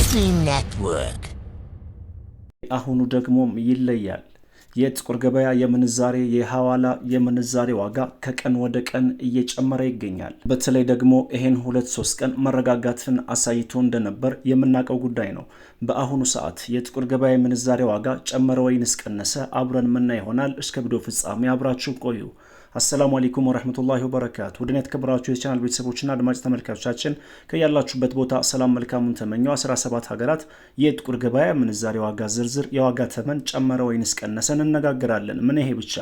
Muslim Network አሁኑ ደግሞም ይለያል። የጥቁር ገበያ የምንዛሬ የሐዋላ የምንዛሬ ዋጋ ከቀን ወደ ቀን እየጨመረ ይገኛል። በተለይ ደግሞ ይሄን 2-3 ቀን መረጋጋትን አሳይቶ እንደነበር የምናውቀው ጉዳይ ነው። በአሁኑ ሰዓት የጥቁር ገበያ የምንዛሬ ዋጋ ጨመረ ወይንስ ቀነሰ? አብረን ምናይ ይሆናል። እስከ ቪዲዮ ፍጻሜ አብራችሁ ቆዩ። አሰላሙ አለይኩም ወራህመቱላሂ ወበረካቱ። ውድና የተከበራችሁ የቻናል ቤተሰቦችና አድማጭ ተመልካቾቻችን ከያላችሁበት ቦታ ሰላም መልካሙን ተመኘው። 17 ሀገራት የጥቁር ገበያ ምንዛሬ ዋጋ ዝርዝር የዋጋ ተመን ጨመረ ወይንስ ቀነሰ እንነጋገራለን። ምን ይሄ ብቻ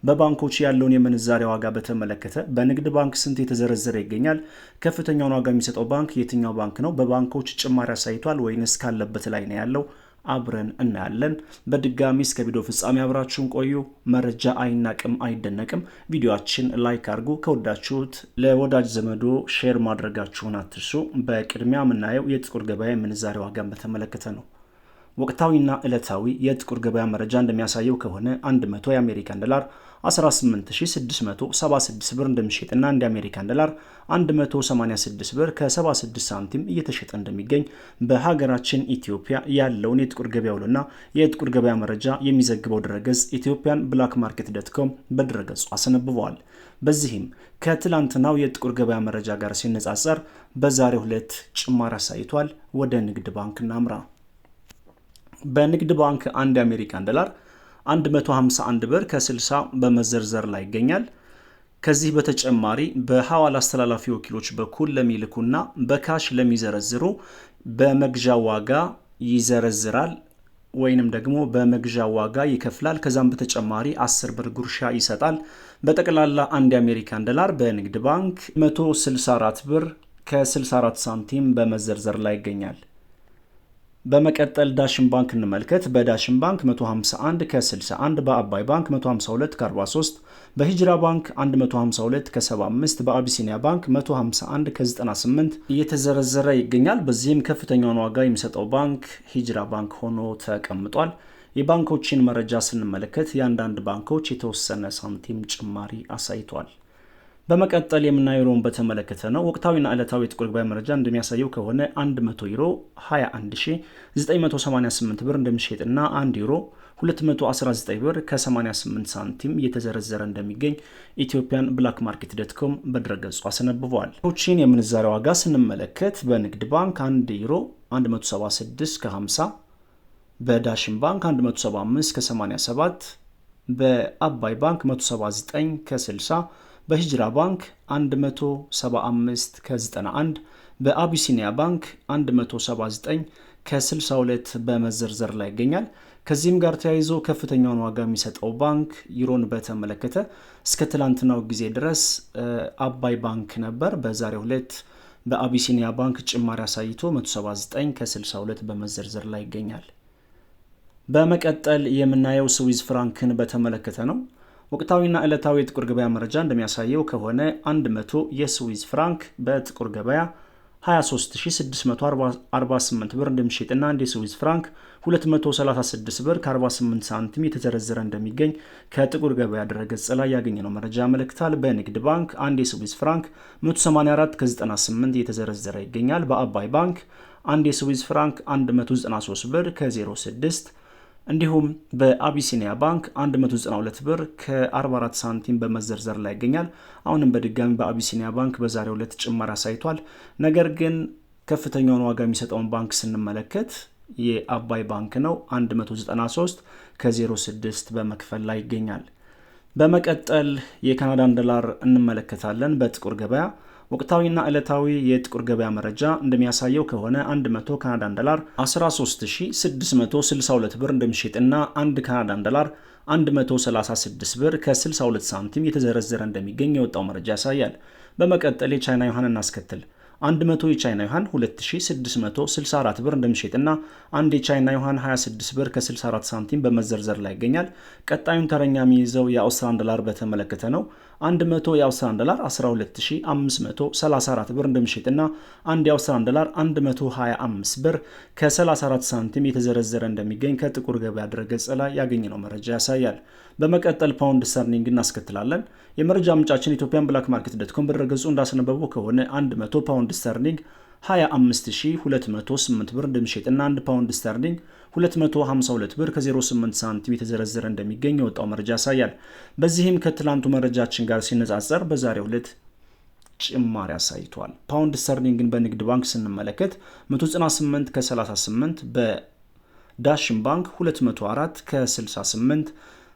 በባንኮች ያለውን የምንዛሬ ዋጋ በተመለከተ በንግድ ባንክ ስንት የተዘረዘረ ይገኛል? ከፍተኛውን ዋጋ የሚሰጠው ባንክ የትኛው ባንክ ነው? በባንኮች ጭማሪ አሳይቷል ወይንስ ካለበት ላይ ነው ያለው? አብረን እናያለን። በድጋሚ እስከ ቪዲዮ ፍጻሜ አብራችሁን ቆዩ። መረጃ አይናቅም አይደነቅም። ቪዲዮአችን ላይክ አድርጉ። ከወዳችሁት ለወዳጅ ዘመዶ ሼር ማድረጋችሁን አትርሱ። በቅድሚያ የምናየው የጥቁር ገበያ ምንዛሬ ዋጋን በተመለከተ ነው። ወቅታዊና ዕለታዊ የጥቁር ገበያ መረጃ እንደሚያሳየው ከሆነ 100 የአሜሪካን ዶላር 18676 ብር እንደሚሸጥና አንድ የአሜሪካን ዶላር 186 ብር ከ76 ሳንቲም እየተሸጠ እንደሚገኝ በሀገራችን ኢትዮጵያ ያለውን የጥቁር ገበያ ውሎና የጥቁር ገበያ መረጃ የሚዘግበው ድረገጽ ኢትዮጵያን ብላክ ማርኬት ዶት.ኮም በድረገጹ አስነብበዋል። በዚህም ከትላንትናው የጥቁር ገበያ መረጃ ጋር ሲነጻጸር በዛሬው ዕለት ጭማሪ አሳይቷል። ወደ ንግድ ባንክ እናምራ። በንግድ ባንክ አንድ የአሜሪካን ዶላር 151 ብር ከ60 በመዘርዘር ላይ ይገኛል። ከዚህ በተጨማሪ በሐዋላ አስተላላፊ ወኪሎች በኩል ለሚልኩና በካሽ ለሚዘረዝሩ በመግዣ ዋጋ ይዘረዝራል ወይንም ደግሞ በመግዣ ዋጋ ይከፍላል። ከዛም በተጨማሪ 10 ብር ጉርሻ ይሰጣል። በጠቅላላ አንድ የአሜሪካን ዶላር በንግድ ባንክ 164 ብር ከ64 ሳንቲም በመዘርዘር ላይ ይገኛል። በመቀጠል ዳሽን ባንክ እንመልከት። በዳሽን ባንክ 151 ከ61፣ በአባይ ባንክ 152 ከ43፣ በሂጅራ ባንክ 152 ከ75፣ በአቢሲኒያ ባንክ 151 ከ98 እየተዘረዘረ ይገኛል። በዚህም ከፍተኛውን ዋጋ የሚሰጠው ባንክ ሂጅራ ባንክ ሆኖ ተቀምጧል። የባንኮችን መረጃ ስንመለከት የአንዳንድ ባንኮች የተወሰነ ሳንቲም ጭማሪ አሳይቷል። በመቀጠል የምናየው ዩሮን በተመለከተ ነው። ወቅታዊና ዕለታዊ የጥቁር ገበያ መረጃ እንደሚያሳየው ከሆነ 100 ዩሮ 21988 ብር እንደሚሸጥና 1 ዩሮ 219 ብር ከ88 ሳንቲም እየተዘረዘረ እንደሚገኝ ኢትዮጵያን ብላክ ማርኬት ዶት.ኮም በድረገጹ አስነብበዋል። ችን የምንዛሬ ዋጋ ስንመለከት በንግድ ባንክ 1 ዩሮ 176 ከ50፣ በዳሽን ባንክ 175 ከ87፣ በአባይ ባንክ 179 ከ60፣ በሂጅራ ባንክ 175 ከ91፣ በአቢሲኒያ ባንክ 179 ከ62 በመዘርዘር ላይ ይገኛል። ከዚህም ጋር ተያይዞ ከፍተኛውን ዋጋ የሚሰጠው ባንክ ዩሮን በተመለከተ እስከ ትላንትናው ጊዜ ድረስ አባይ ባንክ ነበር። በዛሬው ዕለት በአቢሲኒያ ባንክ ጭማሪ አሳይቶ 179 ከ62 በመዘርዘር ላይ ይገኛል። በመቀጠል የምናየው ስዊዝ ፍራንክን በተመለከተ ነው። ወቅታዊና ዕለታዊ የጥቁር ገበያ መረጃ እንደሚያሳየው ከሆነ 100 የስዊዝ ፍራንክ በጥቁር ገበያ 23648 ብር እንደሚሸጥና አንድ የስዊዝ ፍራንክ 236 ብር ከ48 ሳንቲም የተዘረዘረ እንደሚገኝ ከጥቁር ገበያ ድረገጽ ላይ ያገኘነው መረጃ ያመለክታል። በንግድ ባንክ አንድ የስዊዝ ፍራንክ 184 ከ98 የተዘረዘረ ይገኛል። በአባይ ባንክ አንድ የስዊዝ ፍራንክ 193 ብር ከ06፣ እንዲሁም በአቢሲኒያ ባንክ 192 ብር ከ44 ሳንቲም በመዘርዘር ላይ ይገኛል። አሁንም በድጋሚ በአቢሲኒያ ባንክ በዛሬው ዕለት ጭማሪ አሳይቷል። ነገር ግን ከፍተኛውን ዋጋ የሚሰጠውን ባንክ ስንመለከት የአባይ ባንክ ነው። 193 ከ06 በመክፈል ላይ ይገኛል። በመቀጠል የካናዳን ዶላር እንመለከታለን። በጥቁር ገበያ ወቅታዊና ዕለታዊ የጥቁር ገበያ መረጃ እንደሚያሳየው ከሆነ 100 ካናዳን ዶላር 13662 ብር እንደሚሸጥና 1 ካናዳን ዶላር 136 ብር ከ62 ሳንቲም የተዘረዘረ እንደሚገኝ የወጣው መረጃ ያሳያል። በመቀጠል የቻይና ዩዋን እናስከትል። 100 የቻይና ዩዋን 2664 ብር እንደሚሸጥና አንድ የቻይና ዩዋን 26 ብር ከ64 ሳንቲም በመዘርዘር ላይ ይገኛል። ቀጣዩን ተረኛ የሚይዘው የአውስትራሊያን ዶላር በተመለከተ ነው። 100 የአውስትራሊያን ዶላር 12534 ብር እንደሚሸጥና አንድ የአውስትራሊያን ዶላር 125 ብር ከ34 ሳንቲም የተዘረዘረ እንደሚገኝ ከጥቁር ገበያ ድረገጽ ላይ ያገኘነው መረጃ ያሳያል። በመቀጠል ፓውንድ ስተርሊንግ እናስከትላለን። የመረጃ ምንጫችን ኢትዮጵያን ብላክ ማርኬት ዶት.ኮም በድረገጹ እንዳስነበበው ከሆነ 100 ፓውንድ ስተርሊንግ 25208 ብር እንደሚሸጥና 1 ፓውንድ ስተርሊንግ 252 ብር ከ08 ሳንቲም የተዘረዘረ እንደሚገኝ የወጣው መረጃ ያሳያል። በዚህም ከትላንቱ መረጃችን ጋር ሲነጻጸር በዛሬው ዕለት ጭማሪ አሳይቷል። ፓውንድ ስተርሊንግን በንግድ ባንክ ስንመለከት 198 ከ38፣ በዳሽን ባንክ 204 ከ68፣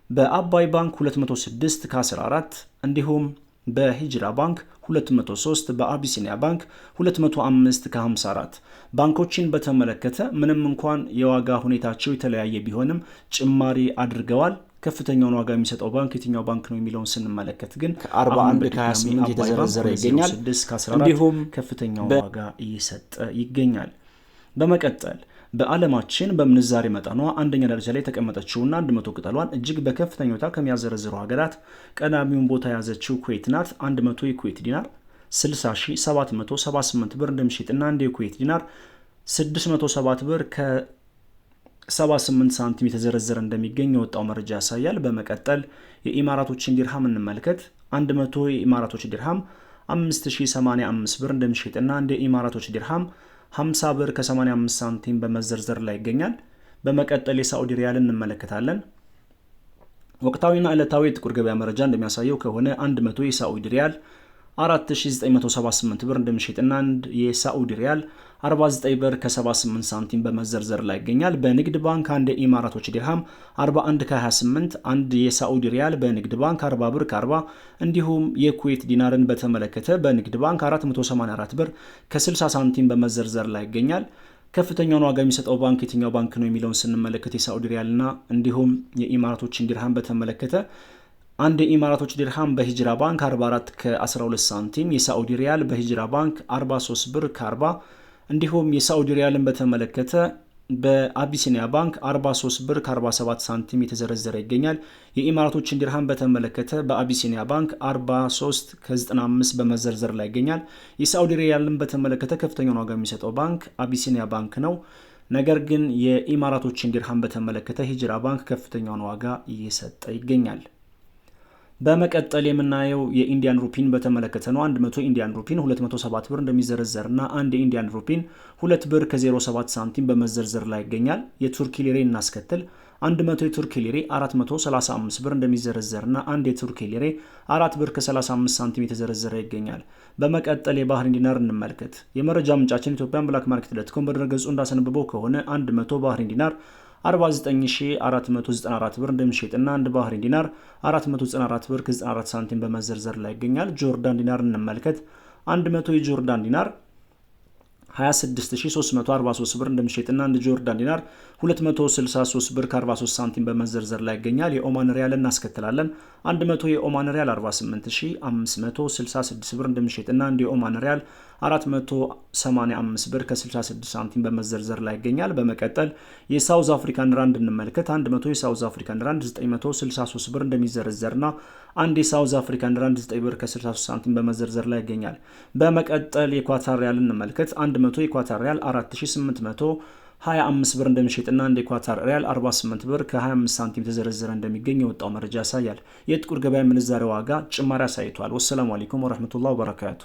በአባይ ባንክ 206 ከ14 እንዲሁም በሂጅራ ባንክ 203 በአቢሲኒያ ባንክ 205 ከ54 ባንኮችን በተመለከተ ምንም እንኳን የዋጋ ሁኔታቸው የተለያየ ቢሆንም ጭማሪ አድርገዋል። ከፍተኛውን ዋጋ የሚሰጠው ባንክ የትኛው ባንክ ነው የሚለውን ስንመለከት ግን ከ41 ከ28 የተዘረዘረ ይገኛል። እንዲሁም ከፍተኛውን ዋጋ እየሰጠ ይገኛል። በመቀጠል በዓለማችን በምንዛሬ መጠኗ አንደኛ ደረጃ ላይ የተቀመጠችውና 100 ቅጠሏን እጅግ በከፍተኛ ሁኔታ ከሚያዘረዝሩ ሀገራት ቀዳሚውን ቦታ የያዘችው ኩዌት ናት። 100 የኩዌት ዲናር 60778 ብር እንደሚሸጥና አንድ የኩዌት ዲናር 607 ብር ከ78 ሳንቲም የተዘረዘረ እንደሚገኝ የወጣው መረጃ ያሳያል። በመቀጠል የኢማራቶችን ዲርሃም እንመልከት። 100 የኢማራቶች ዲርሃም 5085 ብር እንደሚሸጥና አንድ የኢማራቶች ዲርሃም 50 ብር ከ85 ሳንቲም በመዘርዘር ላይ ይገኛል። በመቀጠል የሳዑዲ ሪያል እንመለከታለን። ወቅታዊና ዕለታዊ የጥቁር ገበያ መረጃ እንደሚያሳየው ከሆነ 100 የሳዑዲ ሪያል 4978 ብር እንደሚሸጥና አንድ የሳዑዲ ሪያል 49 ብር ከ78 ሳንቲም በመዘርዘር ላይ ይገኛል። በንግድ ባንክ አንድ የኢማራቶች ዲርሃም 41 ከ28፣ አንድ የሳዑዲ ሪያል በንግድ ባንክ 40 ብር ከ40 እንዲሁም የኩዌት ዲናርን በተመለከተ በንግድ ባንክ 484 ብር ከ60 ሳንቲም በመዘርዘር ላይ ይገኛል። ከፍተኛውን ዋጋ የሚሰጠው ባንክ የትኛው ባንክ ነው የሚለውን ስንመለከት የሳዑዲ ሪያልና እንዲሁም የኢማራቶችን ዲርሃም በተመለከተ አንድ የኢማራቶች ዲርሃም በሂጅራ ባንክ 44 ከ12 ሳንቲም፣ የሳዑዲ ሪያል በሂጅራ ባንክ 43 ብር ከ40 እንዲሁም የሳዑዲ ሪያልን በተመለከተ በአቢሲኒያ ባንክ 43 ብር ከ47 ሳንቲም የተዘረዘረ ይገኛል። የኢማራቶችን ዲርሃም በተመለከተ በአቢሲኒያ ባንክ 43 ከ95 በመዘርዘር ላይ ይገኛል። የሳዑዲ ሪያልን በተመለከተ ከፍተኛውን ዋጋ የሚሰጠው ባንክ አቢሲኒያ ባንክ ነው። ነገር ግን የኢማራቶችን ዲርሃም በተመለከተ ሂጅራ ባንክ ከፍተኛውን ዋጋ እየሰጠ ይገኛል። በመቀጠል የምናየው የኢንዲያን ሩፒን በተመለከተ ነው። 100 ኢንዲያን ሩፒን 207 ብር እንደሚዘረዘርና አንድ የኢንዲያን ሩፒን 2 ብር ከ07 ሳንቲም በመዘርዘር ላይ ይገኛል። የቱርኪ ሊሬ እናስከትል። 100 የቱርኪ ሊሬ 435 ብር እንደሚዘረዘርና አንድ የቱርኪ ሊሬ 4 ብር ከ35 ሳንቲም የተዘረዘረ ይገኛል። በመቀጠል የባህሪን ዲናር እንመልከት። የመረጃ ምንጫችን ኢትዮጵያን ብላክ ማርኬት ዶት.ኮም በድረገጹ እንዳሰነበበው ከሆነ 100 ባህሪን ዲናር 49494 ብር እንደሚሸጥና አንድ ባህሪን ዲናር 494 ብር ከ94 ሳንቲም በመዘርዘር ላይ ይገኛል። ጆርዳን ዲናር እንመልከት። 100 የጆርዳን ዲናር 26343 ብር እንደሚሸጥና አንድ ጆርዳን ዲናር 263 ብር ከ43 ሳንቲም በመዘርዘር ላይ ይገኛል። የኦማን ሪያል እናስከትላለን። 100 የኦማን ሪያል 48566 ብር እንደሚሸጥና አንድ የኦማን ሪያል 485 ብር ከ66 ሳንቲም በመዘርዘር ላይ ይገኛል። በመቀጠል የሳውዝ አፍሪካን ራንድ እንመልከት። 100 የሳውዝ አፍሪካን ራንድ 963 ብር እንደሚዘረዘርና አንድ የሳውዝ አፍሪካን ራንድ 9 ብር ከ63 ሳንቲም በመዘርዘር ላይ ይገኛል። በመቀጠል የኳታር ሪያል እንመልከት። 100 የኳታር ሪያል 4825 ብር እንደሚሸጥና አንድ የኳታር ሪያል 48 ብር ከ25 ሳንቲም ተዘረዘረ እንደሚገኝ የወጣው መረጃ ያሳያል። የጥቁር ገበያ ምንዛሬ ዋጋ ጭማሪ አሳይቷል። ወሰላሙ አለይኩም ወራህመቱላሂ ወበረካቱ።